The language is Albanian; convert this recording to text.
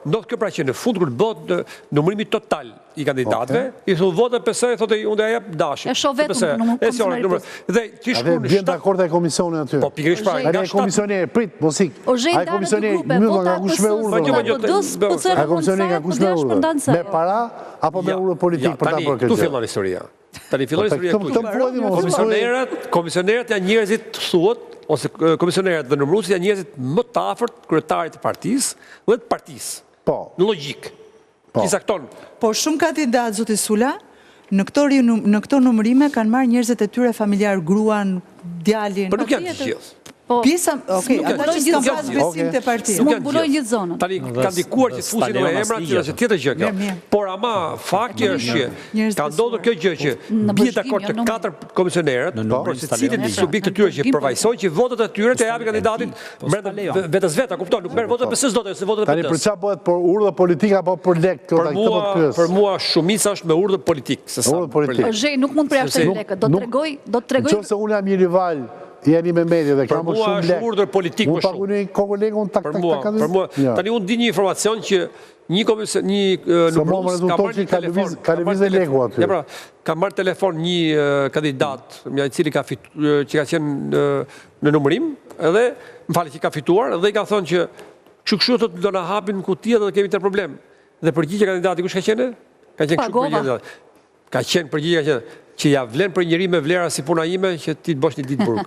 ndodh kjo pra që në fund kur bëhet numërimi total i kandidatëve, i thonë vota PSE, thotë unë do ja jap Dashin. E shoh vetëm komisionit. Dhe ti shkruan vjen dakord ai komisioni aty. Po pikërisht pra, ai komisioni prit, mos ik. Ai komisioni nga kush me urdhër. Ai komisioni nga kush me urdhër. Me para apo me urdhër politik për ta bërë këtë. Tu fillon historia. Tani fillon historia. Komisionerët janë njerëzit thuhet ose komisionerët dhe numëruesit janë njerëzit më të afërt kryetarit të partisë dhe të partisë. Po. Në logjik. Kisakton. Po shumë kandidatë, zoti Sula, në këto numërime kanë marrë njerëzit e tyre familjar, gruan, djalin. Por nuk janë të gjithë. Pjesa, okej, ata që s'kan pas besim te partia. Nuk mbuloj gjithë zonën. Tani kanë ndikuar që të fusin në emra që është tjetër gjë kjo. Por ama fakti është që ka ndodhur kjo gjë që bie dakord të 4 komisionerët, por secili subjekt të tyre që përvajsojnë që votat e tyre të japin kandidatin brenda vetes vetë, kupton, nuk merr votat PS-s dot ose votat e Tani për çfarë bëhet, për urdhë politik apo për lek këto po pyes. Për mua shumica është me urdhë politik, se sa. Zhej nuk mund përjashtoj lekët, do të tregoj. Nëse unë jam një rival jeni me media dhe kam shumë lek. Për mua është urdhër politik për shumë. Unë paguni kolegun tak. Për mua, tani unë di një informacion që një numërues ka marrë një telefon. Ka lëvizë leku aty. Ja pra, ka marrë telefon një kandidat, i cili që ka qenë në numërim, edhe më falë që ka fituar, dhe i ka thonë që kështu thotë do na hapin kutia dhe kemi të problem. Dhe përgjigja kandidati kush ka qenë? Ka qenë kështu përgjigja. Ka qenë përgjigja që ja vlen për njëri me vlera si puna ime që ti të bosh një ditë burg.